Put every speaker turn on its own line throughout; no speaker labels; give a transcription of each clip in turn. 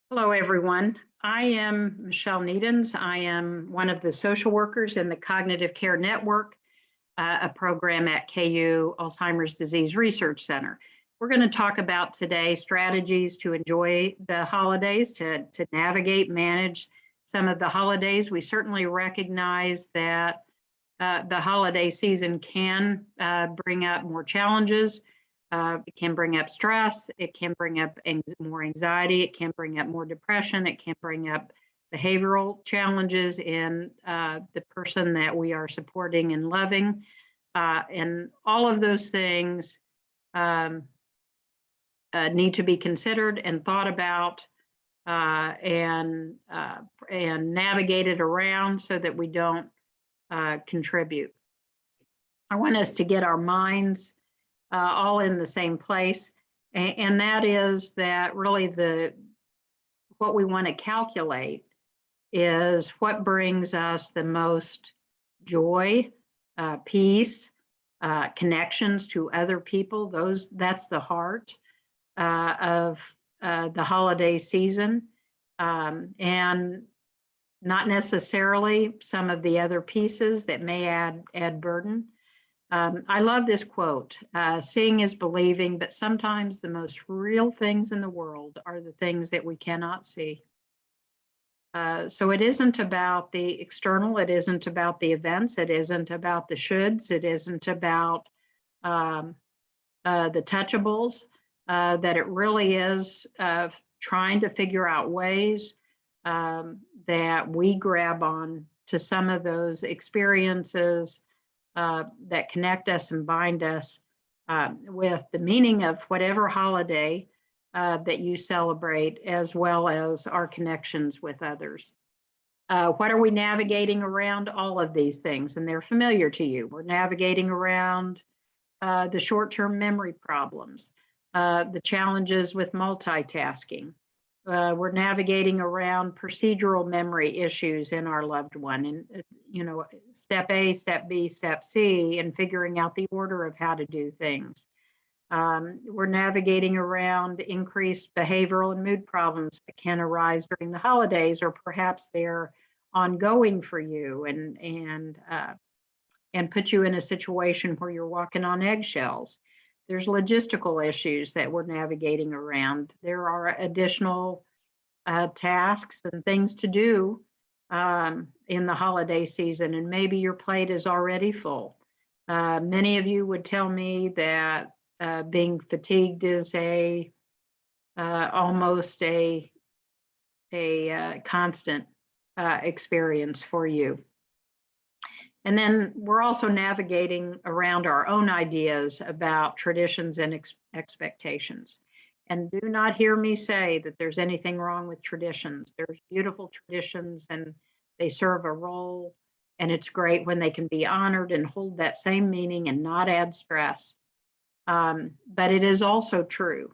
Hello, everyone. I am Michelle Needens. I am one of the social workers in the Cognitive Care Network, a program at KU Alzheimer's Disease Research Center. We're going to talk about today strategies to enjoy the holidays, to navigate, manage some of the holidays. We certainly recognize that the holiday season can bring up more challenges. It can bring up stress. It can bring up more anxiety. It can bring up more depression. It can bring up behavioral challenges in the person that we are supporting and loving. And all of those things need to be considered and thought about and navigated around so that we don't contribute. I want us to get our minds all in the same place. And that is that really what we want to calculate is what brings us the most joy, peace, connections to other people. That's the heart of the holiday season. And not necessarily some of the other pieces that may add burden. I love this quote, seeing is believing, but sometimes the most real things in the world are the things that we cannot see. So it isn't about the external, it isn't about the events, it isn't about the shoulds, it isn't about the touchables, that it really is trying to figure out ways that we grab on to some of those experiences that connect us and bind us with the meaning of whatever holiday that you celebrate, as well as our connections with others. What are we navigating around? All of these things, and they're familiar to you. We're navigating around the short-term memory problems, the challenges with multitasking. We're navigating around procedural memory issues in our loved one, and step A, step B, step C, and figuring out the order of how to do things. We're navigating around increased behavioral and mood problems that can arise during the holidays, or perhaps they're ongoing for you and put you in a situation where you're walking on eggshells. There's logistical issues that we're navigating around. There are additional tasks and things to do in the holiday season, and maybe your plate is already full. Many of you would tell me that being fatigued is almost a constant experience for you. And then we're also navigating around our own ideas about traditions and expectations. And do not hear me say that there's anything wrong with traditions. There's beautiful traditions and they serve a role, and it's great when they can be honored and hold that same meaning and not add stress. But it is also true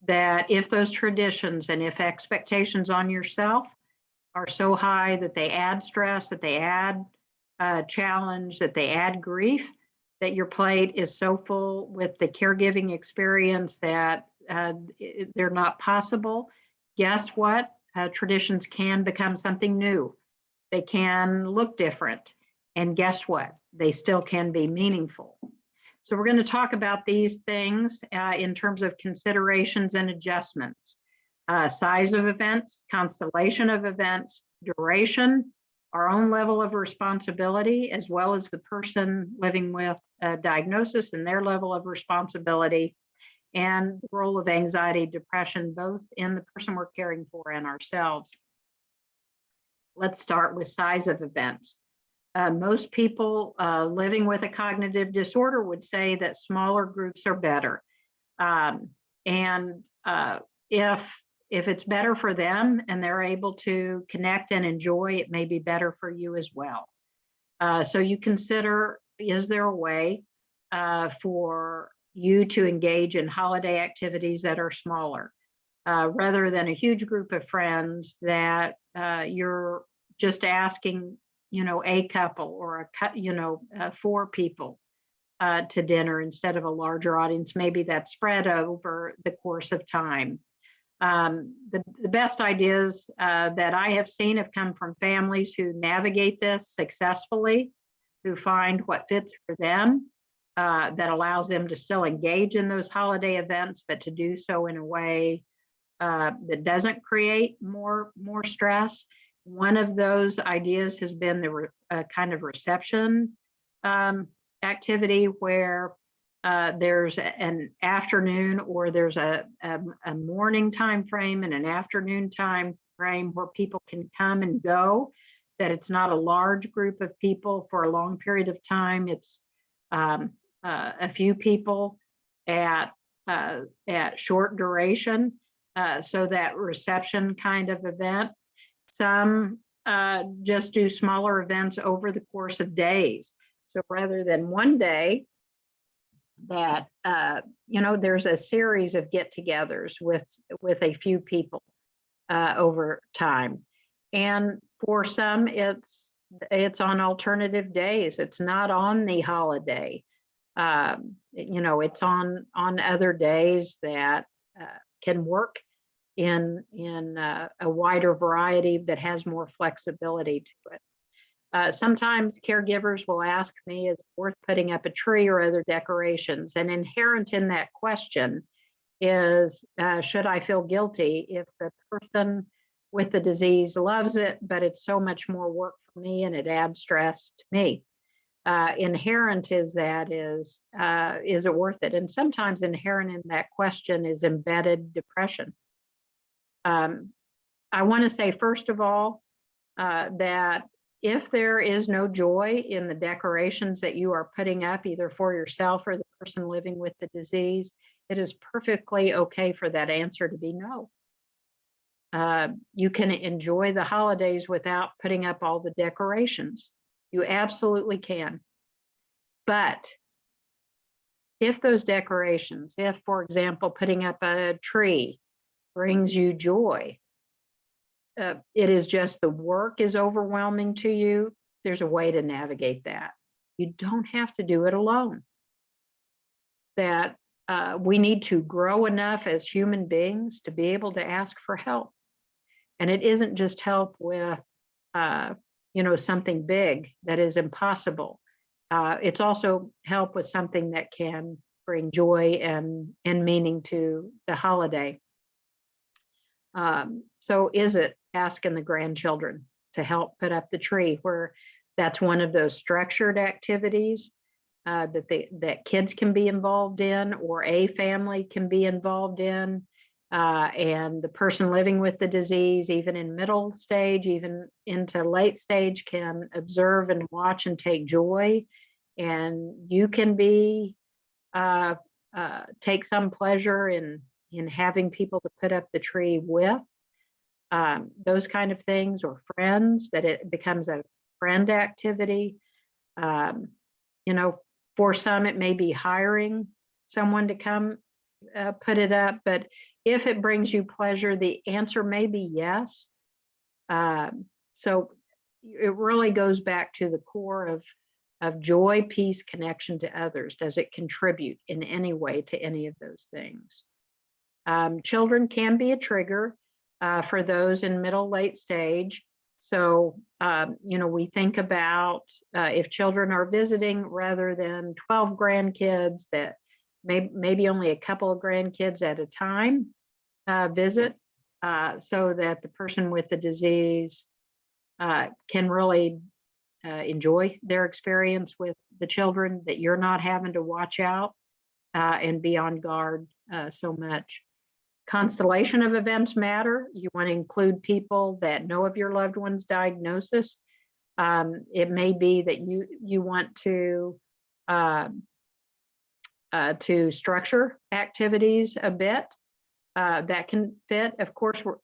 that if those traditions and if expectations on yourself are so high that they add stress, that they add challenge, that they add grief, that your plate is so full with the caregiving experience that they're not possible, guess what? Traditions can become something new. They can look different. And guess what? They still can be meaningful. So we're going to talk about these things in terms of considerations and adjustments. Size of events, constellation of events, duration, our own level of responsibility, as well as the person living with a diagnosis and their level of responsibility, and the role of anxiety, depression, both in the person we're caring for and ourselves. Let's start with size of events. Most people living with a cognitive disorder would say that smaller groups are better. If it's better for them and they're able to connect and enjoy, it may be better for you as well. So you consider, is there a way for you to engage in holiday activities that are smaller, rather than a huge group of friends that you're just asking, a couple or four people to dinner instead of a larger audience. Maybe that's spread over the course of time. The best ideas that I have seen have come from families who navigate this successfully, who find what fits for them, that allows them to still engage in those holiday events, but to do so in a way that doesn't create more stress. One of those ideas has been the kind of reception activity where there's an afternoon, or there's a morning time frame and an afternoon time frame where people can come and go, that it's not a large group of people for a long period of time. It's a few people at short duration, so that reception kind of event. Some just do smaller events over the course of days. So rather than one day, that there's a series of get-togethers with a few people over time. And for some, it's on alternative days. It's not on the holiday. It's on other days that can work in a wider variety that has more flexibility to it. Sometimes caregivers will ask me, is it worth putting up a tree or other decorations? And inherent in that question is, should I feel guilty if the person with the disease loves it, but it's so much more work for me and it adds stress to me? Inherent is it worth it? And sometimes inherent in that question is embedded depression. I want to say, first of all, that if there is no joy in the decorations that you are putting up, either for yourself or the person living with the disease, it is perfectly okay for that answer to be no. You can enjoy the holidays without putting up all the decorations. You absolutely can. But if those decorations, if, for example, putting up a tree brings you joy, it is just the work is overwhelming to you, there's a way to navigate that. You don't have to do it alone. That we need to grow enough as human beings to be able to ask for help. And it isn't just help with, something big that is impossible. It's also help with something that can bring joy and meaning to the holiday. So is it asking the grandchildren to help put up the tree, where that's one of those structured activities that kids can be involved in, or a family can be involved in, and the person living with the disease, even in middle stage, even into late stage, can observe and watch and take joy, and you can be take some pleasure in having people to put up the tree with. Those kind of things, or friends, that it becomes a friend activity. For some, it may be hiring someone to come put it up, but if it brings you pleasure, the answer may be yes. So it really goes back to the core of joy, peace, connection to others. Does it contribute in any way to any of those things? Children can be a trigger for those in middle, late stage. So, we think about if children are visiting rather than 12 grandkids, that maybe only a couple of grandkids at a time visit, so that the person with the disease can really enjoy their experience with the children, that you're not having to watch out and be on guard so much. Constellation of events matter. You want to include people that know of your loved one's diagnosis. It may be that you want to structure activities a bit that can fit. Of course, we're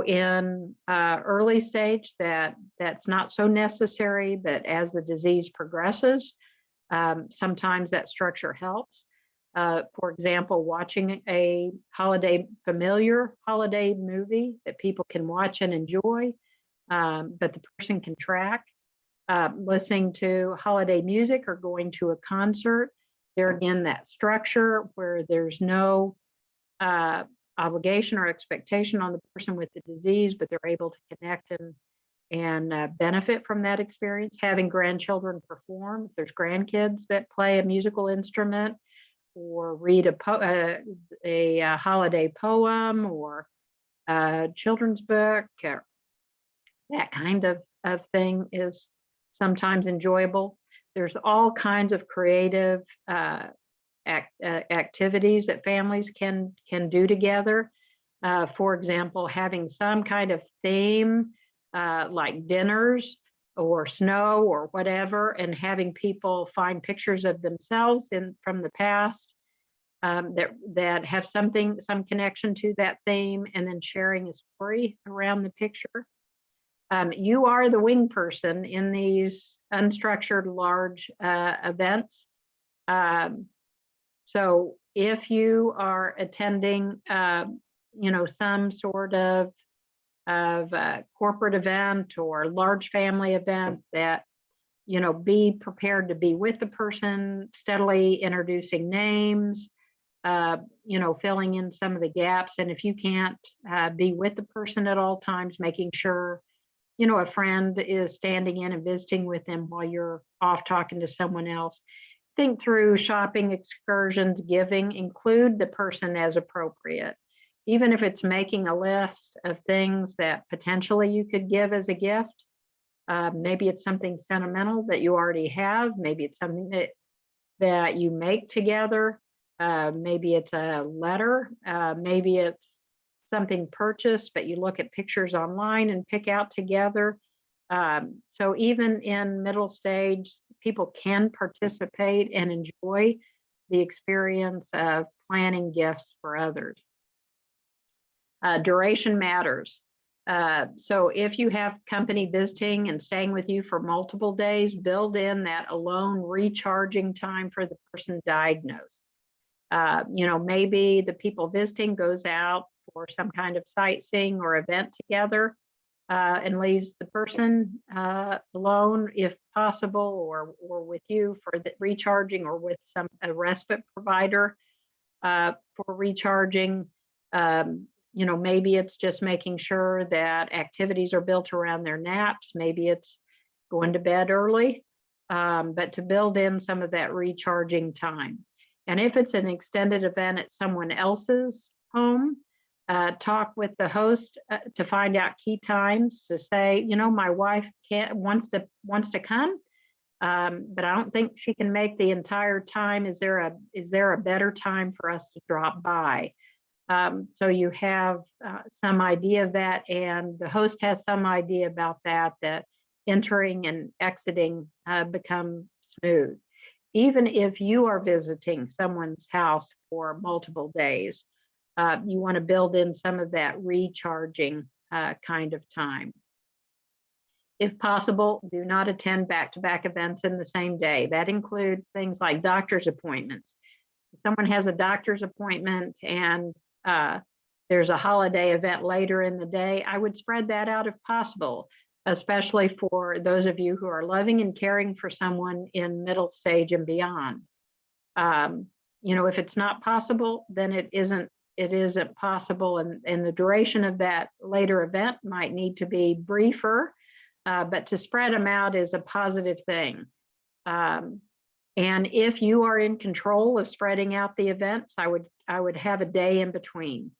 in early stage that's not so necessary, but as the disease progresses, sometimes that structure helps. For example, watching a familiar holiday movie that people can watch and enjoy, but the person can track. Listening to holiday music or going to a concert, there again, that structure where there's no obligation or expectation on the person with the disease, but they're able to connect and benefit from that experience. Having grandchildren perform, if there's grandkids that play a musical instrument or read a holiday poem or a children's book, or that kind of thing is sometimes enjoyable. There's all kinds of creative activities that families can do together. For example, having some kind of theme like dinners or snow or whatever, and having people find pictures of themselves from the past that have some connection to that theme, and then sharing a story around the picture. You are the wing person in these unstructured large events. So if you are attending, some sort of corporate event or large family event, that, be prepared to be with the person, steadily introducing names, filling in some of the gaps. And if you can't be with the person at all times, making sure, a friend is standing in and visiting with them while you're off talking to someone else. Think through shopping, excursions, giving, include the person as appropriate. Even if it's making a list of things that potentially you could give as a gift. Maybe it's something sentimental that you already have. Maybe it's something that you make together. Maybe it's a letter. Maybe it's something purchased, but you look at pictures online and pick out together. So even in middle stage, people can participate and enjoy the experience of planning gifts for others. Duration matters. So if you have company visiting and staying with you for multiple days, build in that alone recharging time for the person diagnosed. Maybe the people visiting goes out for some kind of sightseeing or event together, and leaves the person alone if possible, or with you for the recharging, or with a respite provider for recharging. Maybe it's just making sure that activities are built around their naps. Maybe it's going to bed early, but to build in some of that recharging time. And if it's an extended event at someone else's home, talk with the host to find out key times, to say, my wife wants to come, but I don't think she can make the entire time. Is there a better time for us to drop by? So you have some idea of that, and the host has some idea about that entering and exiting become smooth. Even if you are visiting someone's house for multiple days, you want to build in some of that recharging kind of time. If possible, do not attend back-to-back events in the same day. That includes things like doctor's appointments. If someone has a doctor's appointment and there's a holiday event later in the day, I would spread that out if possible, especially for those of you who are loving and caring for someone in middle stage and beyond. If it's not possible, then it isn't possible, and the duration of that later event might need to be briefer, but to spread them out is a positive thing. And if you are in control of spreading out the events, I would have a day in between.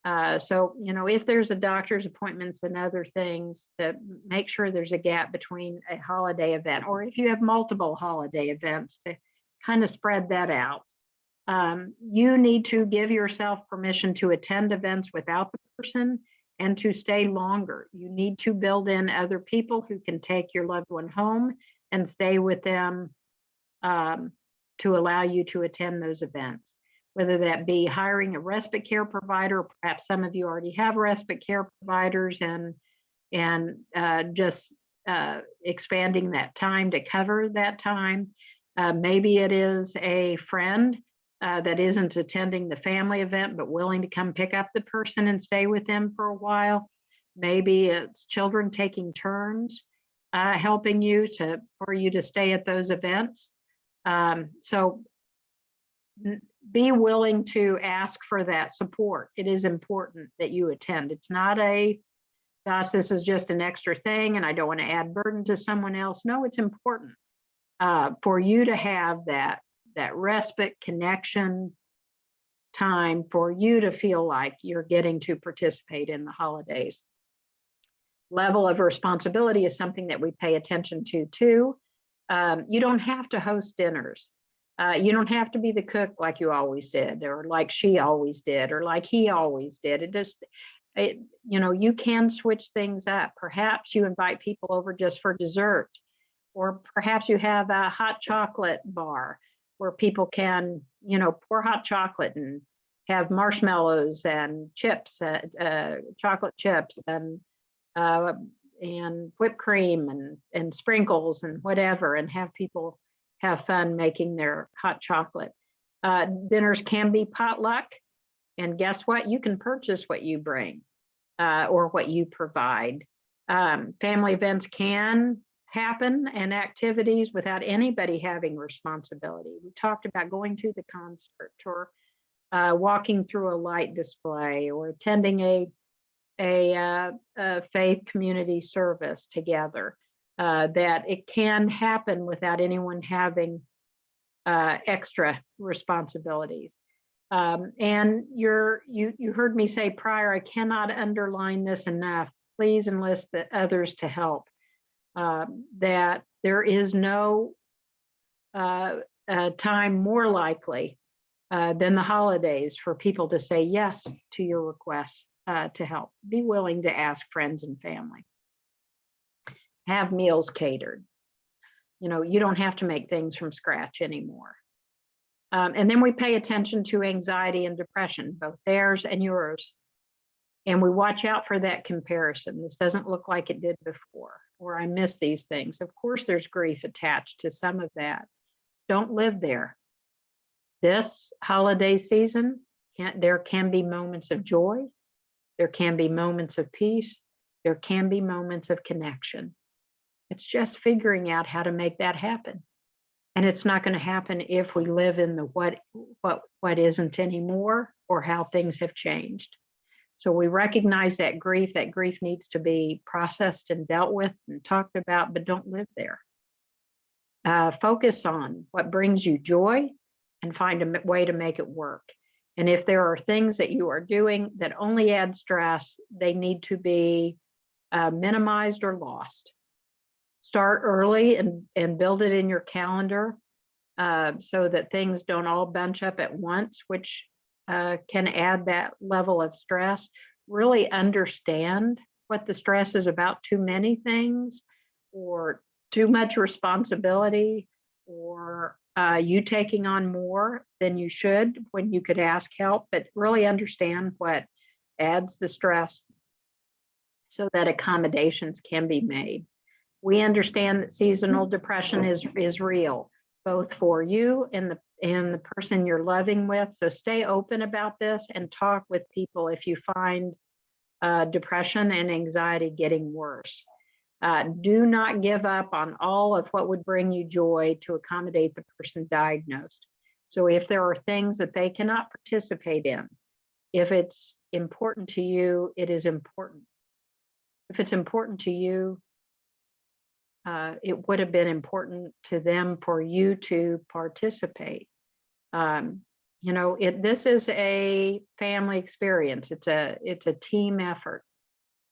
So if there's a doctor's appointments and other things, to make sure there's a gap between a holiday event, or if you have multiple holiday events, to kind of spread that out. You need to give yourself permission to attend events without the person and to stay longer. You need to build in other people who can take your loved one home and stay with them to allow you to attend those events, whether that be hiring a respite care provider, or perhaps some of you already have respite care providers, and just expanding that time to cover that time. Maybe it is a friend that isn't attending the family event, but willing to come pick up the person and stay with them for a while. Maybe it's children taking turns helping you for you to stay at those events. So be willing to ask for that support. It is important that you attend. It's not a, gosh, this is just an extra thing and I don't want to add burden to someone else. No, it's important for you to have that respite, connection time, for you to feel like you're getting to participate in the holidays. Level of responsibility is something that we pay attention to too. You don't have to host dinners. You don't have to be the cook like you always did, or like she always did, or like he always did. You can switch things up. Perhaps you invite people over just for dessert, or perhaps you have a hot chocolate bar where people can, pour hot chocolate and have marshmallows and chips, chocolate chips, and whipped cream and sprinkles and whatever, and have people have fun making their hot chocolate. Dinners can be potluck, and guess what? You can purchase what you bring or what you provide. Family events can happen and activities without anybody having responsibility. We talked about going to the concert, or walking through a light display, or attending a faith community service together. That it can happen without anyone having extra responsibilities. And you heard me say prior, I cannot underline this enough. Please enlist the others to help. That there is no time more likely than the holidays for people to say yes to your requests to help. Be willing to ask friends and family. Have meals catered. You don't have to make things from scratch anymore. And then we pay attention to anxiety and depression, both theirs and yours. And we watch out for that comparison. This doesn't look like it did before, or I miss these things. Of course, there's grief attached to some of that. Don't live there. This holiday season, there can be moments of joy. There can be moments of peace. There can be moments of connection. It's just figuring out how to make that happen. And it's not going to happen if we live in the what isn't anymore, or how things have changed. So we recognize that grief needs to be processed and dealt with and talked about, but don't live there. Focus on what brings you joy and find a way to make it work. And if there are things that you are doing that only add stress, they need to be minimized or lost. Start early and build it in your calendar so that things don't all bunch up at once, which can add that level of stress. Really understand what the stress is about: too many things, or too much responsibility, or you taking on more than you should when you could ask help. But really understand what adds the stress so that accommodations can be made. We understand that seasonal depression is real, both for you and the person you're loving with. So stay open about this and talk with people if you find depression and anxiety getting worse. Do not give up on all of what would bring you joy to accommodate the person diagnosed. So if there are things that they cannot participate in, if it's important to you, it is important. If it's important to you, it would have been important to them for you to participate. This is a family experience. It's a team effort.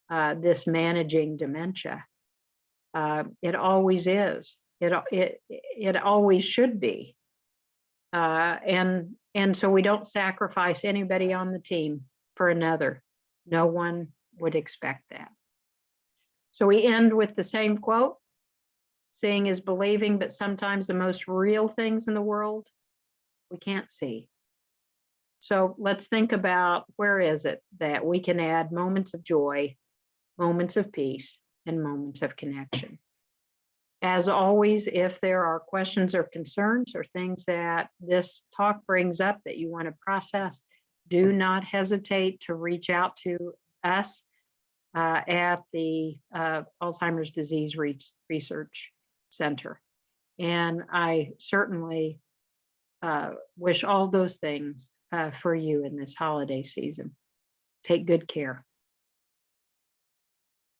This managing dementia, it always is. It always should be. And so we don't sacrifice anybody on the team for another. No one would expect that. So we end with the same quote: seeing is believing, but sometimes the most real things in the world we can't see. So let's think about, where is it that we can add moments of joy, moments of peace, and moments of connection. As always, if there are questions or concerns or things that this talk brings up that you want to process, do not hesitate to reach out to us at the Alzheimer's Disease Research Center. And I certainly wish all those things for you in this holiday season. Take good care.